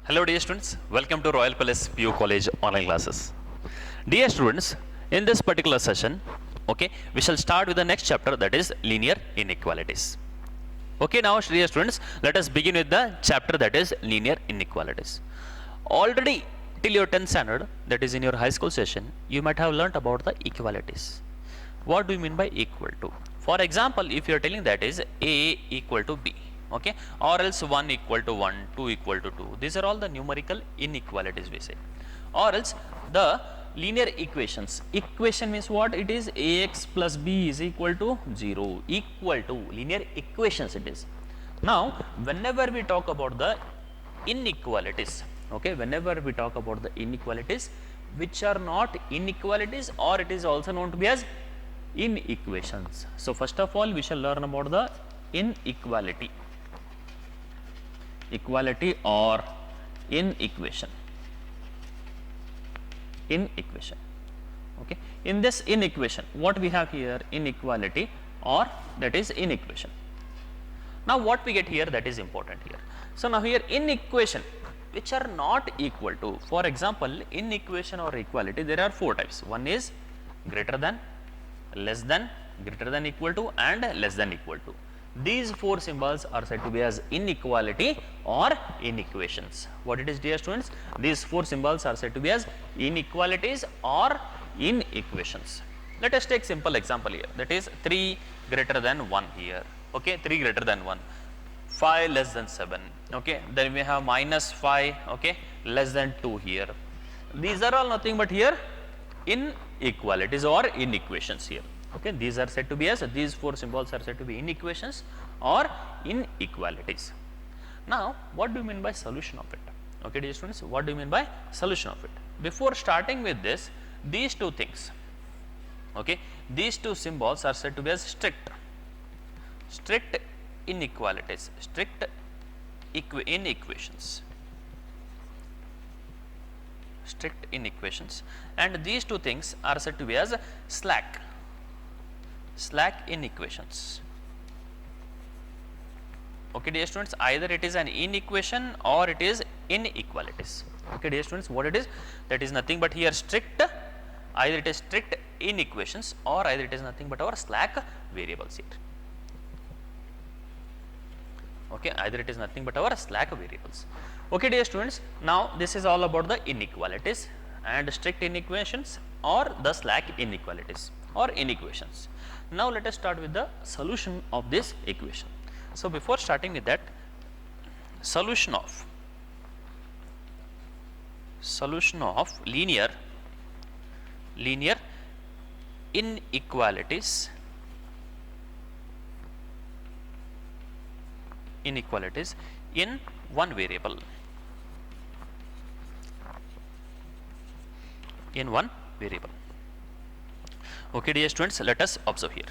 Hello dear students, welcome to Royal Palace PU College online classes. Dear students, in this particular session, we shall start with the next chapter, that is linear inequalities. Now dear students, let us begin with the chapter that is linear inequalities. Already till your 10th standard, that is in your high school session, you might have learnt about the equalities. What do you mean by equal to? For example, if you are telling that is A equal to B, or else 1 equal to 1, 2 equal to 2, these are all the numerical inequalities we say. Or else the linear equations. Equation means what? It is Ax plus B is equal to 0, equal to linear equations it is. Now whenever we talk about the inequalities, whenever we talk about the inequalities which are not inequalities, or it is also known to be as inequations. So first of all we shall learn about the inequality, equality or inequation. In this inequation, what we have here? Inequality, or that is inequation. Now what we get here, that is important here. So now here inequation which are not equal to, for example, inequation or equality, there are four types. One is greater than, less than, greater than equal to, and less than equal to. These four symbols are said to be as inequality or inequations. What it is, dear students? These four symbols are said to be as inequalities or inequations. Let us take simple example here, that is 3 greater than 1 here. 3 greater than 1, 5 less than 7. Then we have minus 5, less than 2 here. These are all nothing but here inequalities or inequations here. These are said to be as, these four symbols are said to be inequations or inequalities. Now what do you mean by solution of it? Dear students, what do you mean by solution of it? Before starting with this, these two things, these two symbols are said to be as strict inequalities, strict inequations, strict inequations, and these two things are said to be as slack inequations. Dear students, either it is an inequation or it is inequalities. Dear students, what it is? That is nothing but here strict, either it is strict inequations or either it is nothing but our slack variables here. Either it is nothing but our slack variables. Dear students, now this is all about the inequalities and strict inequations or the slack inequalities or inequations. Now let us start with the solution of this equation. So before starting with that, solution of linear inequalities in one variable. Dear students, let us observe here.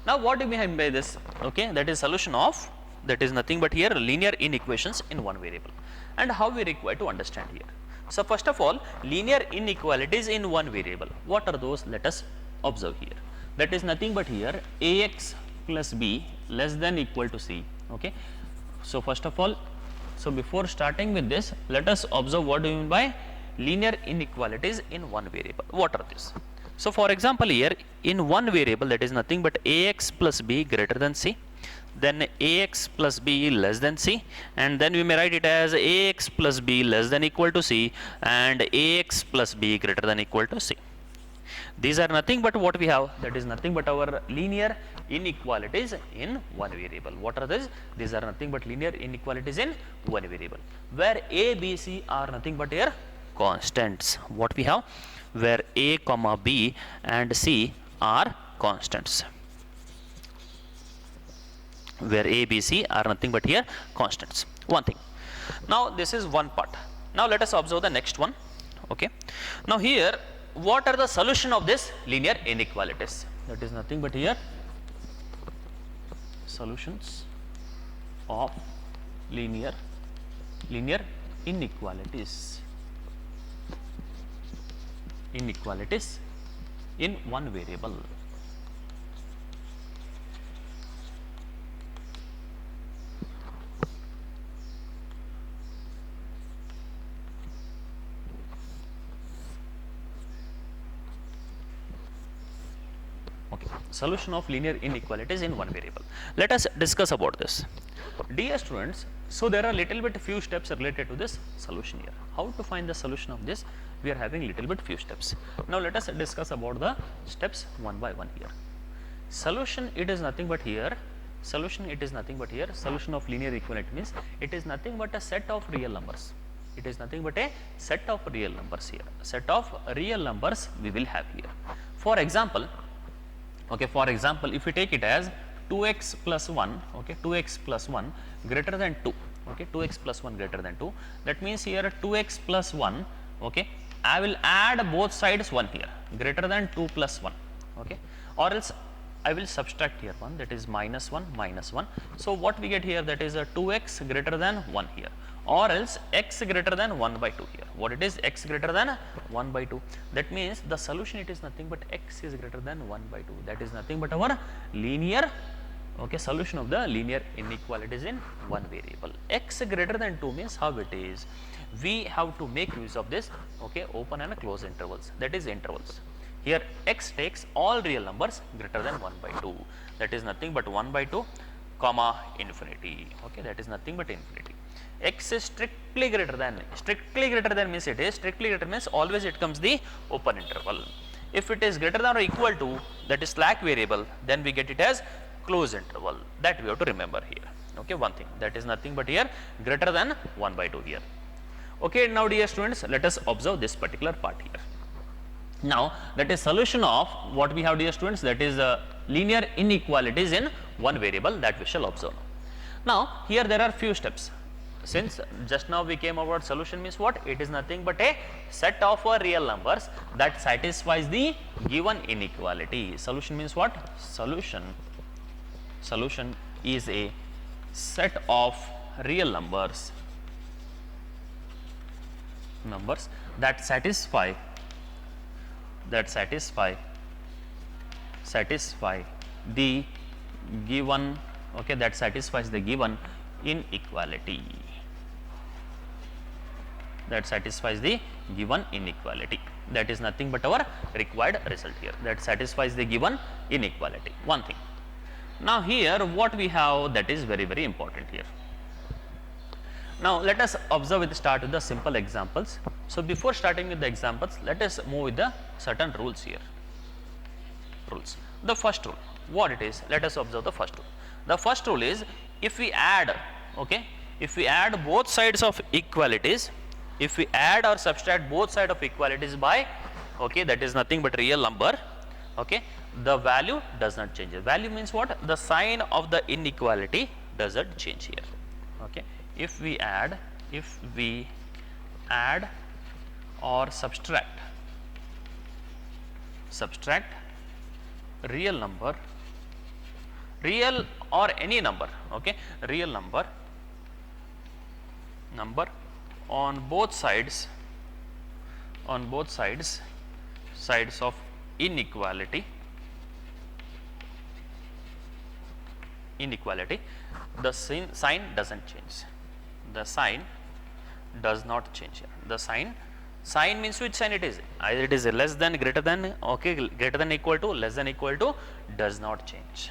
Now what do we mean by this? That is solution of, that is nothing but here linear inequations in one variable. And how we require to understand here? So first of all, linear inequalities in one variable. What are those? Let us observe here. That is nothing but here Ax plus B less than equal to C. So first of all, so before starting with this, let us observe what do you mean by linear inequalities in one variable. What are these? So for example here, in one variable, that is nothing but Ax plus B greater than C, then Ax plus B less than C, and then we may write it as Ax plus B less than equal to C and Ax plus B greater than equal to C. These are nothing but what we have, that is nothing but our linear inequalities in one variable. What are these? These are nothing but linear inequalities in one variable, where A, B, C are nothing but here constants. What we have? Where A, comma B and C are constants. Where A, B, C are nothing but here constants. One thing. Now this is one part. Now let us observe the next one. Now here, what are the solution of this linear inequalities? That is nothing but here solutions of linear inequalities in one variable. solution of linear inequalities in one variable. Let us discuss about this. Dear students, so there are little bit few steps related to this solution here. How to find the solution of this? We are having little bit few steps. Now let us discuss about the steps one by one here. Solution, it is nothing but here. Solution, it is nothing but here. Solution of linear equivalent means it is nothing but a set of real numbers. It is nothing but a set of real numbers here. Set of real numbers we will have here. For example, okay, for example, if we take it as 2x plus 1, okay, 2x plus 1 greater than 2, okay, 2x plus 1 greater than 2, that means here 2x plus 1, okay, I will add both sides 1 here, greater than 2 plus 1, okay, or else I will subtract here 1, that is minus 1 minus 1. So what we get here, that is a 2x greater than 1 here, or else x greater than 1 by 2 here. What it is? X greater than 1 by 2. That means the solution, it is nothing but x is greater than 1 by 2. That is nothing but our linear, okay, solution of the linear inequalities in one variable. X greater than 2 means how it is? We have to make use of this, okay, open and close intervals, that is intervals. Here x takes all real numbers greater than 1 by 2. That is nothing but 1 by 2 comma infinity, okay, that is nothing but infinity. X is strictly greater than means it is strictly greater means always it comes the open interval. If it is greater than or equal to, that is slack variable, then we get it as closed interval. That we have to remember here, okay, one thing, that is nothing but here greater than 1 by 2 here. Okay, now dear students, let us observe this particular part here. Now that is solution of what we have, dear students, that is linear inequalities in one variable, that we shall observe. Now here there are few steps. Since just now we came about solution means what? It is nothing but a set of real numbers that satisfies the given inequality. Solution means what? Solution is a set of real numbers that satisfy the given, okay, that satisfies the given inequality, that satisfies the given inequality. That is nothing but our required result here, that satisfies the given inequality. One thing. Now here what we have, that is very very important here. Now let us observe with start with the simple examples. So before starting with the examples, let us move with the certain rules here. Rules. The first rule, what it is? Let us observe the first rule. The first rule is, if we add, okay, if we add both sides of equalities, if we add or subtract both sides of equalities by, okay, that is nothing but real number, okay, the value does not change. Value means what? The sign of the inequality doesn't change here, okay. If we add or subtract real number, real or any number, okay, real number on both sides of inequality, the sign doesn't change. The sign does not change here. The sign means which sign it is? Either it is less than, greater than, okay, greater than, equal to, less than, equal to, does not change.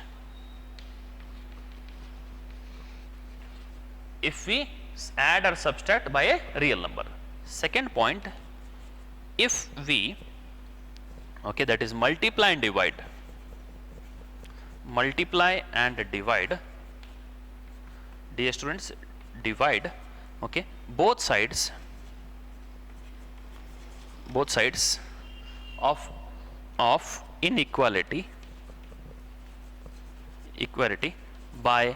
If we add or subtract by a real number. Second point, if we, okay, that is multiply and divide, dear students, divide, okay, both sides of inequality by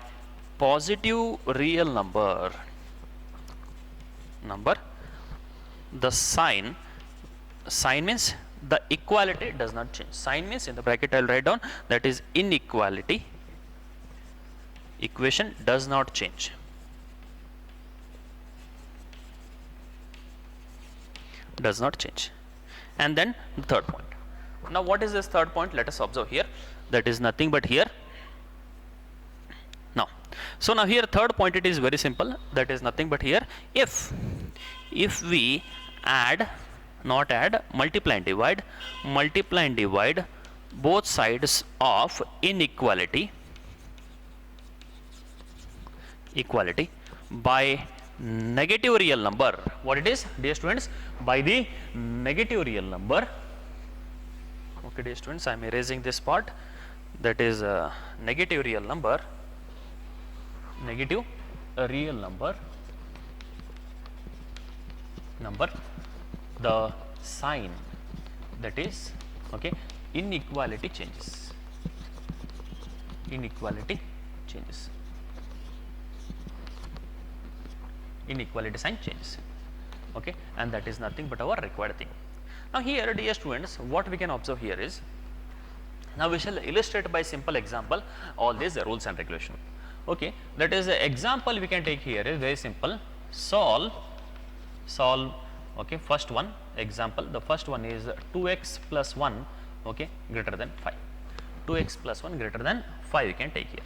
positive real number, the sign means the equality does not change. Sign means, in the bracket I will write down, that is inequality, equation does not change. Does not change. And then the third point. Now what is this third point? Let us observe here. That is nothing but here. Now, so now here third point, it is very simple. That is nothing but here, if we add, not add, multiply and divide both sides of inequality by negative real number. What it is, dear students? By the negative real number. Okay, dear students, I am erasing this part. That is negative real number. Negative real number. The sign, that is, okay, inequality changes. Inequality sign changes. Okay, and that is nothing but our required thing. Now here, dear students, what we can observe here is, now we shall illustrate by simple example all these rules and regulation. Okay, that is the example we can take here is very simple. Solve. Okay, first one example. The first one is 2x plus 1, okay, greater than 5. 2x plus 1 greater than 5 you can take here.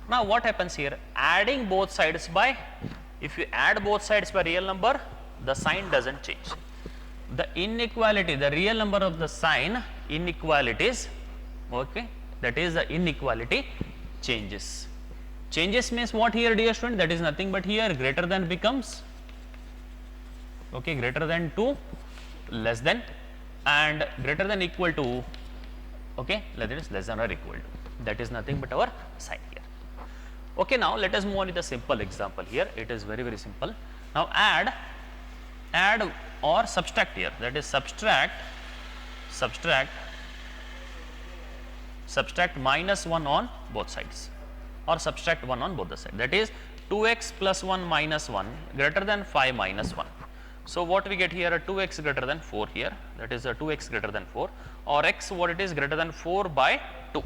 Now what happens here? Adding both sides by, if you add both sides by real number, the sign doesn't change. The inequality, the real number of the sign, inequalities, okay, that is the inequality changes. Changes means what here, dear student? That is nothing but here greater than becomes, okay, greater than 2, less than, and greater than equal to, okay, that is less than or equal to. That is nothing but our sign here. Okay, now let us move on with a simple example here. It is very, very simple. Now add or subtract here. That is subtract minus 1 on both sides, or subtract 1 on both the sides. That is 2x plus 1 minus 1 greater than 5 minus 1. So what we get here, a 2x greater than 4 here, that is a 2x greater than 4, or x what it is, greater than 4 by 2.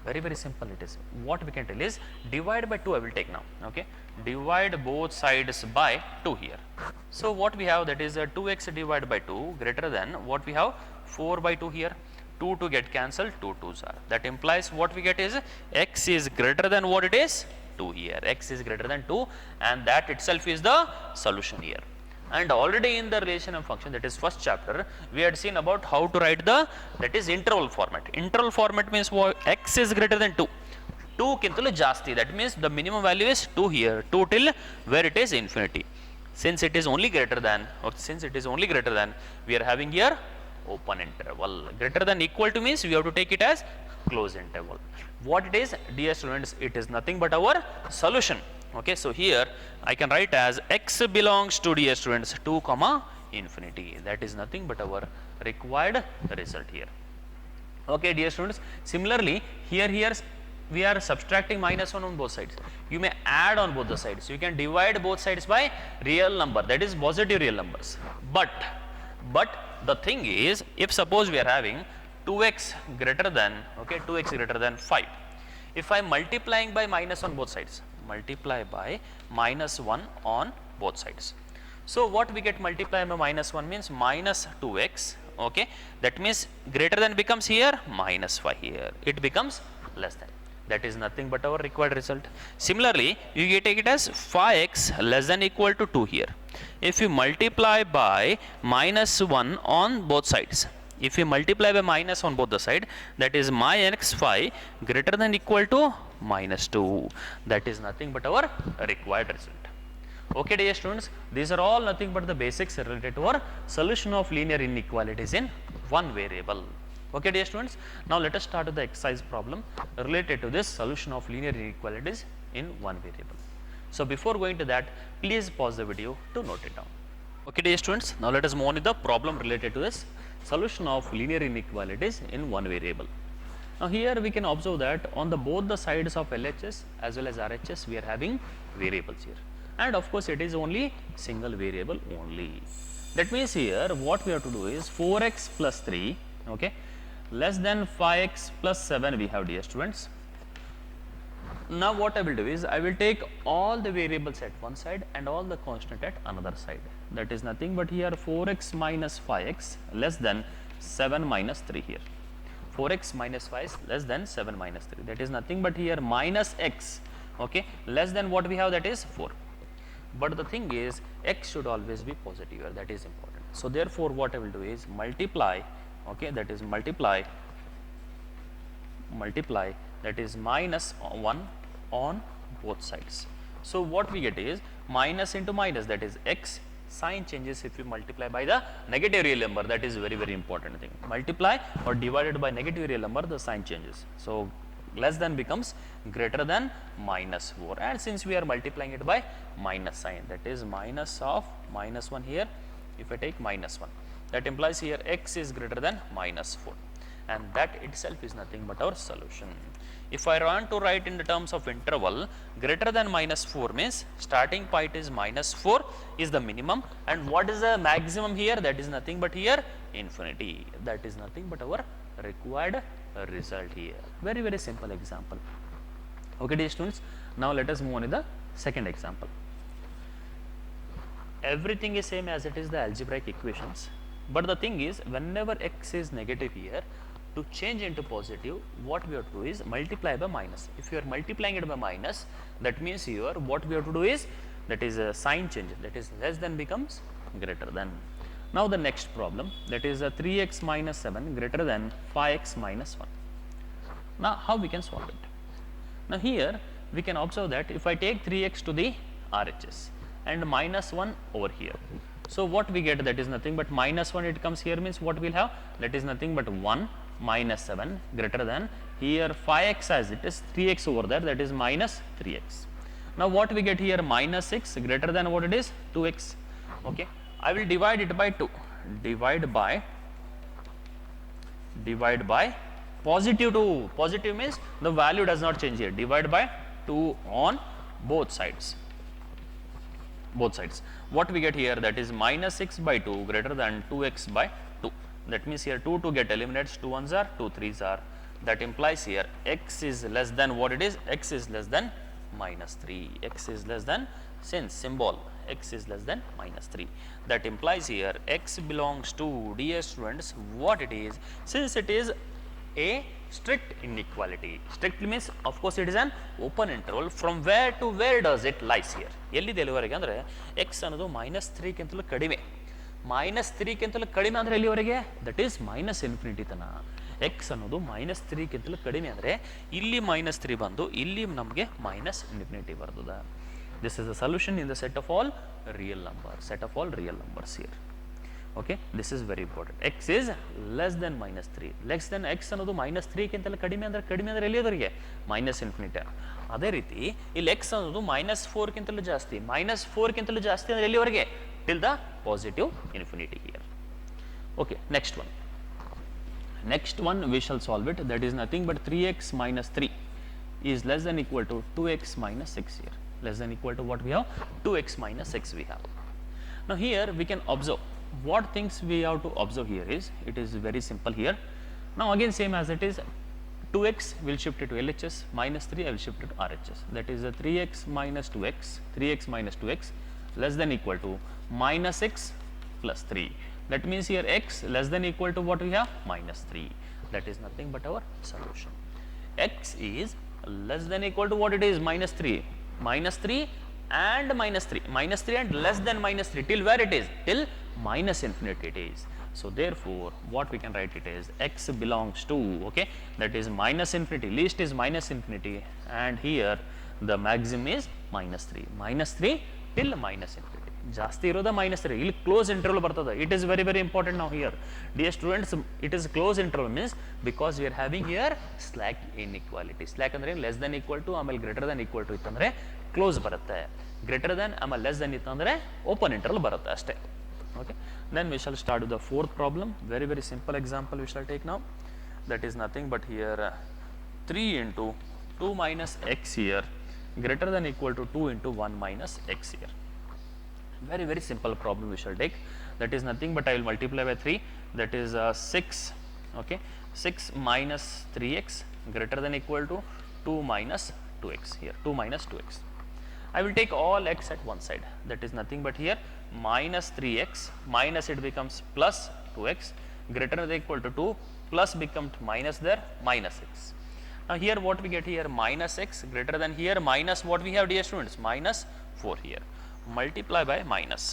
Very, very simple it is. What we can tell is divide by 2 I will take now, okay. Divide both sides by 2 here. So what we have, that is a 2x divided by 2 greater than what we have, 4 by 2 here. 2 to get cancelled, 2 2s are. That implies what we get is x is greater than what it is, 2 here. X is greater than 2, and that itself is the solution here. And already in the relation of function, that is first chapter, we had seen about how to write the, that is interval format. Interval format means what? X is greater than 2. 2 kintalu jasti, that means the minimum value is 2 here, 2 till where it is infinity. Since it is only greater than, we are having here open interval. Greater than equal to means we have to take it as closed interval. What it is, dear students, it is nothing but our solution. Okay, so here I can write as x belongs to, dear students, 2 comma infinity. That is nothing but our required result here. Okay, dear students, similarly here we are subtracting minus 1 on both sides. You may add on both the sides. You can divide both sides by real number, that is positive real numbers. But the thing is, if suppose we are having 2x greater than, okay, 2x greater than 5. If I am multiplying by minus on both sides, multiply by minus 1 on both sides. So what we get, multiply by minus 1 means minus 2x, okay, that means greater than becomes here minus 5 here, it becomes less than. That is nothing but our required result. Similarly, you take it as 5x less than equal to 2 here. If you multiply by minus 1 on both sides, if you multiply by minus on both the side, that is my x5 greater than equal to minus 2. That is nothing but our required result. Okay, dear students, these are all nothing but the basics related to our solution of linear inequalities in one variable. Okay, dear students, now let us start with the exercise problem related to this solution of linear inequalities in one variable. So before going to that, please pause the video to note it down. Okay, dear students, now let us move on with the problem related to this solution of linear inequalities in one variable. Now here we can observe that on the both the sides of LHS as well as RHS, we are having variables here, and of course it is only single variable only. That means here what we have to do is 4x plus 3, okay, less than 5x plus 7 we have, dear students. Now what I will do is I will take all the variables at one side and all the constant at another side. That is nothing but here 4x minus 5x less than 7 minus 3 here. 4x minus 5 is less than 7 minus 3. That is nothing but here minus x, okay, less than what we have, that is 4. But the thing is x should always be positive here, that is important. So therefore what I will do is multiply, okay, that is multiply multiply, that is minus 1 on both sides. So what we get is minus into minus, that is x. Sign changes if you multiply by the negative real number, that is very important thing. Multiply or divided by negative real number, the sign changes. So less than becomes greater than minus 4, and since we are multiplying it by minus sign, that is minus of minus 1 here. If I take minus 1, that implies here x is greater than minus 4, and that itself is nothing but our solution. If I want to write in the terms of interval, greater than minus 4 means starting point is minus 4 is the minimum, and what is the maximum here? That is nothing but here infinity. That is nothing but our required result here. Very simple example. Okay, dear students, now let us move on to the second example. Everything is same as it is the algebraic equations, but the thing is, whenever x is negative here, to change into positive, what we have to do is multiply by minus. If you are multiplying it by minus, that means here what we have to do is, that is a sign change, that is less than becomes greater than. Now the next problem, that is a 3x minus 7 greater than 5x minus 1. Now how we can solve it? Now here we can observe that if I take 3x to the RHS and minus 1 over here, so what we get, that is nothing but minus 1, it comes here, means what we will have, that is nothing but 1 minus 7 greater than here 5x as it is 3x over there, that is minus 3x. Now what we get here, minus 6 greater than what it is, 2x. Okay, I will divide it by 2, divide by positive 2, positive means the value does not change here, divide by 2 on both sides. What we get here, that is minus 6 by 2 greater than 2x by 2. That means here 2 get eliminates, 2 1s are, 2 3s are. That implies here x is less than what it is, x is less than minus 3, x is less than, since symbol x is less than minus 3. That implies here x belongs to, dear students, what it is, since it is a strict inequality. Strict means of course it is an open interval. From where to where does it lies here? ಎಲ್ಲಿದೆ ಎಲ್ಲಿವರೆಗೆ ಅಂದರೆ x ಅನ್ನೋದು minus 3 ಕ್ಕಿಂತಲೂ ಕಡಿಮೆ. minus 3 ಕ್ಕಿಂತಲೂ ಕಡಿಮೆ ಅಂದರೆ ಎಲ್ಲಿವರೆಗೆ? That is minus infinity ತನ. x ಅನ್ನೋದು minus 3 ಕ್ಕಿಂತಲೂ ಕಡಿಮೆ ಅಂದರೆ ಇಲ್ಲಿ minus 3 ಬಂದು ಇಲ್ಲಿ ನಮಗೆ minus infinity ಬರ್ತದೆ. This is the solution in the set of all real numbers here. Okay, this is very important. X is less than minus 3. Less than x ಅನ್ನೋದು minus 3 ಕ್ಕಿಂತಲೂ ಕಡಿಮೆ ಅಂದರೆ ಎಲ್ಲಿಯವರೆಗೆ? minus infinity. ಅದೇ ರೀತಿ ಇಲ್ಲಿ x ಅನ್ನೋದು minus 4 ಕ್ಕಿಂತಲೂ ಜಾಸ್ತಿ, minus 4 ಕ್ಕಿಂತಲೂ ಜಾಸ್ತಿ ಅಂದರೆ ಎಲ್ಲಿವರೆಗೆ? till the positive infinity here. Okay, next one we shall solve it. That is nothing but 3x minus 3 is less than equal to 2x minus 6 here. Less than equal to what we have? 2x minus 6 we have. Now here we can observe. What things we have to observe here is, it is very simple here. Now again same as it is, 2x will shift it to LHS, minus 3 I will shift it to RHS. That is 3x minus 2x less than equal to minus 6 plus 3. That means here x less than equal to what we have? Minus 3. That is nothing but our solution. X is less than equal to what it is? Minus 3. Minus 3 and minus 3. Minus 3 and less than minus 3. Till where it is? Till minus infinity it is. So therefore, what we can write it is x belongs to, okay, that is minus infinity, least is minus infinity, and here the maximum is minus 3. Minus 3 till minus infinity. ಜಾಸ್ತಿ ಇರೋದ minus 3. ಇಲ್ಲಿ close interval ಬರ್ತದೆ. It is very important now here. Dear students, it is close interval means because we are having here slack inequality. Slack ಅಂದರೆ less than equal to ಆಮೇಲೆ greater than equal to ಇತ್ತಂದರೆ close ಬರುತ್ತೆ. Greater than ಆಮೇಲೆ less than ಇತ್ತಂದರೆ open interval ಬರುತ್ತೆ ಅಷ್ಟೇ. Okay, then we shall start with the fourth problem. Very simple example we shall take now. That is nothing but here 3 into 2 minus x here greater than equal to 2 into 1 minus x here. Very simple problem we shall take. That is nothing but I will multiply by 3. That is 6. Okay, 6 minus 3x greater than equal to 2 minus 2x here. 2 minus 2x. I will take all x at one side. That is nothing but here minus 3x minus it becomes plus 2x greater than equal to 2 plus becomes minus there minus x. Now here what we get here? Minus x greater than here minus what we have, dear students? Minus 4 here. Multiply by minus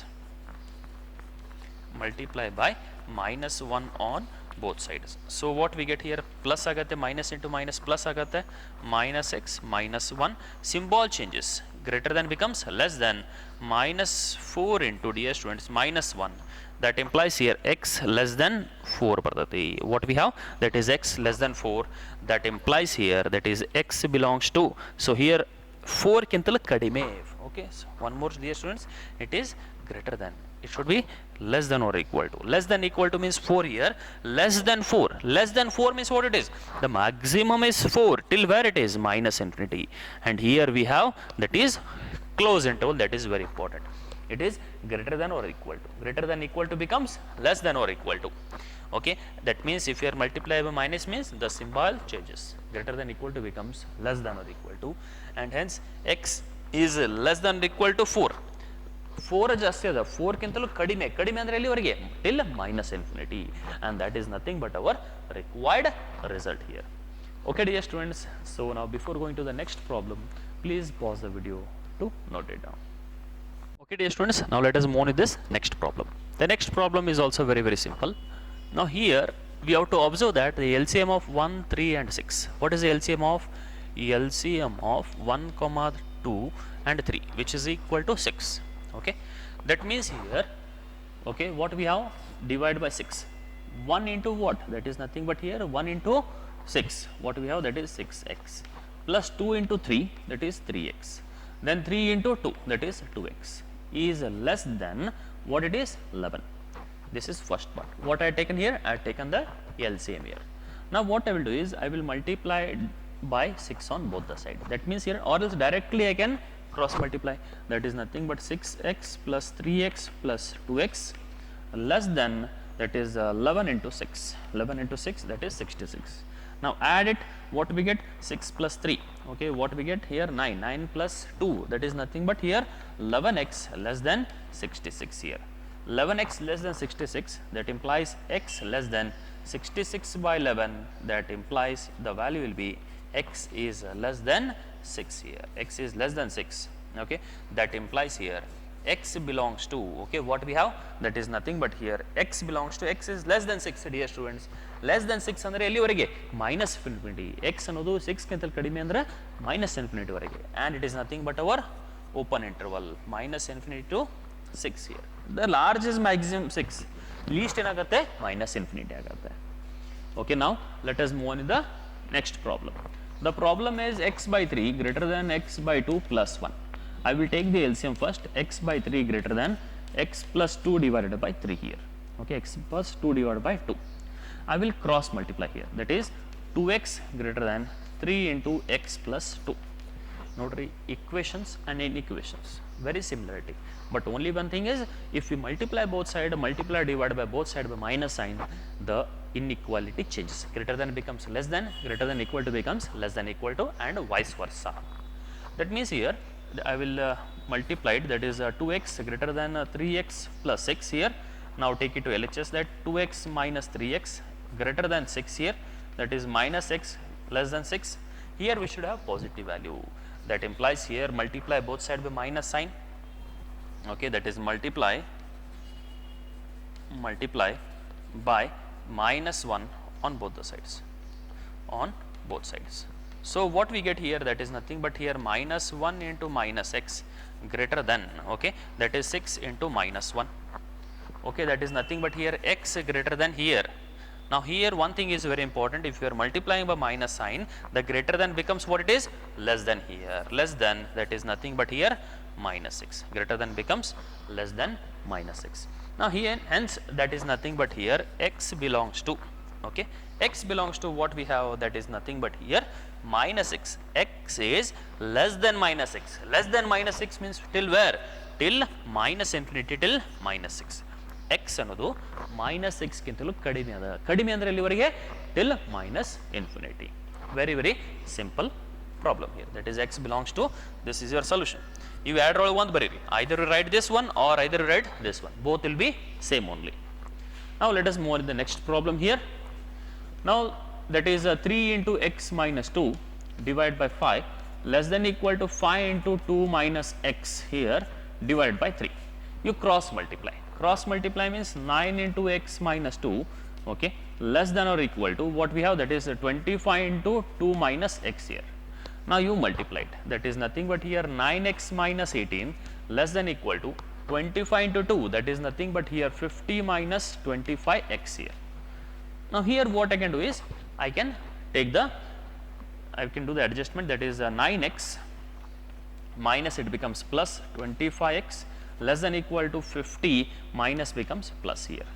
minus 1 on both sides. So what we get here, plus agate, minus into minus plus agate, minus x minus 1, symbol changes, greater than becomes less than, minus 4 into, dear students, minus 1, that implies here x less than 4 bardati. What we have, that is x less than 4, that implies here that is x belongs to, so here 4 kintal kadime. Okay, so one more, dear students, it is greater than, it should be less than or equal to. Less than equal to means 4 here, less than 4, less than 4 means what it is, the maximum is 4 till where it is minus infinity, and here we have that is close interval, that is very important, it is greater than or equal to. Greater than equal to becomes less than or equal to. Okay, that means if you are multiplying by minus means the symbol changes, greater than equal to becomes less than or equal to, and hence x is less than or equal to 4. 4 ಜಾಸ್ತಿ ಅದ, 4 ಕಿಂತಲೂ ಕಡಿಮೆ, ಕಡಿಮೆ ಅಂದರೆ ಎಲ್ಲಿವರೆಗೆ, till minus infinity, and that is nothing but our required result here. Okay dear students, so now before going to the next problem, please pause the video to note it down. Okay dear students, now let us move on with this next problem. The next problem is also very very simple. Now here we have to observe that the LCM of 1, 3 and 6. What is the LCM of? LCM of 1, 2 and 3, which is equal to 6. Okay, that means here, okay, what we have, divide by 6, 1 into what, that is nothing but here 1 into 6, what we have, that is 6x, plus 2 into 3, that is 3x, then 3 into 2, that is 2x, is less than what it is, 11. This is first part. What I have taken here, I have taken the LCM here. Now what I will do is I will multiply by 6 on both the sides. That means here, or else directly I can cross multiply, that is nothing but 6x plus 3x plus 2x less than, that is 11 into 6, 11 into 6, that is 66. Now add it, what we get, 6 plus 3, okay, what we get here, 9, 9 plus 2, that is nothing but here 11x less than 66 here. 11x less than 66, that implies x less than 66 by 11, that implies the value will be x is less than 6 here, x is less than 6, okay, that implies here x belongs to, okay, what we have, that is nothing but here x belongs to, x is less than 6, dear students, less than 6 ಅಂದರೆ ಎಲ್ಲಿವರೆಗೆ, minus infinity, x ಅನ್ನೋದು 6 ಗಿಂತಲೂ ಕಡಿಮೆ ಅಂದರೆ minus infinity ವರೆಗೆ, and it is nothing but our open interval, minus infinity to 6 here, the large is maximum 6, least ಏನಾಗುತ್ತೆ minus infinity ಆಗುತ್ತೆ. Okay, now let us move on in the next problem. The problem is x by 3 greater than x by 2 plus 1. I will take the LCM first, x by 3 greater than x plus 2 divided by 3 here. Okay, x plus 2 divided by 2. I will cross multiply here, that is 2x greater than 3 into x plus 2. Note equations and inequations, very similarity, but only one thing is, if we multiply both sides, multiply divided by both sides by minus sign, the inequality changes, greater than becomes less than, greater than equal to becomes less than equal to, and vice versa. That means here I will multiply it, that is 2x greater than 3x plus 6 here. Now take it to LHS, that 2x minus 3x greater than 6 here, that is minus x less than 6. Here we should have positive value, that implies here multiply both sides by minus sign, okay, that is multiply by minus 1 on both the sides, on both sides. So what we get here, that is nothing but here minus 1 into minus x greater than, okay, that is 6 into minus 1, okay, that is nothing but here x greater than here. Now here one thing is very important, if you are multiplying by minus sign, the greater than becomes what it is, less than here, less than, that is nothing but here minus 6, greater than becomes less than minus 6. Now here hence that is nothing but here x belongs to, okay, x belongs to what we have, that is nothing but here minus 6, x is less than minus 6, less than minus 6 means till where, till minus infinity till minus 6. x ಅನ್ನೋದು minus 6 ಗಿಂತಲೂ ಕಡಿಮೆ ಅದ, ಕಡಿಮೆ ಅಂದರೆ ಎಲ್ಲಿವರೆಗೆ, till minus infinity. Very very simple problem here, that is x belongs to, this is your solution. You add roll one ಬರೀರಿ, either you write this one or either you write this one, both will be same only. Now let us move on to the next problem here. Now that is 3 into x minus 2 divided by 5 less than equal to 5 into 2 minus x here divided by 3. You cross multiply. Cross multiply means 9 into x minus 2, okay, less than or equal to what we have, that is 25 into 2 minus x here. Now you multiply it, that is nothing but here 9x minus 18 less than equal to 25 into 2, that is nothing but here 50 minus 25x here. Now here what I can do is I can take the, I can do the adjustment, that is 9x minus it becomes plus 25x less than equal to 50 minus becomes plus here.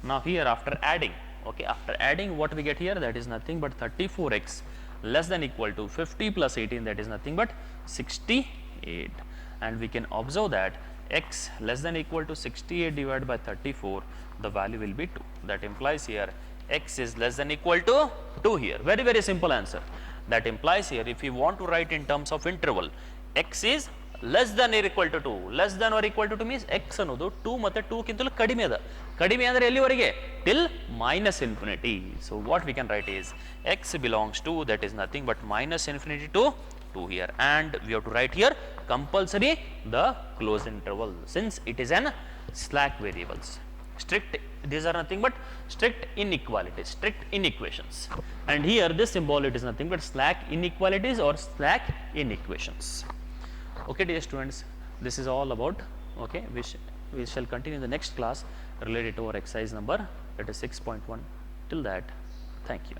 Now here after adding, okay, after adding what we get here, that is nothing but 34x less than equal to 50 plus 18, that is nothing but 68, and we can observe that x less than equal to 68 divided by 34, the value will be 2. That implies here x is less than equal to 2 here. Very, very simple answer. That implies here if you want to write in terms of interval, x is less than or equal to 2. Less than or equal to 2 means x ಅನ್ನೋದು 2 ಮತ್ತೆ 2 ಕ್ಕಿಂತಲೂ ಕಡಿಮೆ ಅದ. ಕಡಿಮೆ ಅಂದರೆ ಎಲ್ಲಿವರೆಗೆ? till minus infinity. So what we can write is x belongs to, that is nothing but minus infinity to 2 here, and we have to write here compulsory the closed interval since it is an slack variables. Strict, these are nothing but strict inequalities, strict inequations, and here this symbol it is nothing but slack inequalities or slack inequations. Okay dear students, this is all about, okay, we shall continue in the next class related to our exercise number, that is 6.1. Till that, thank you.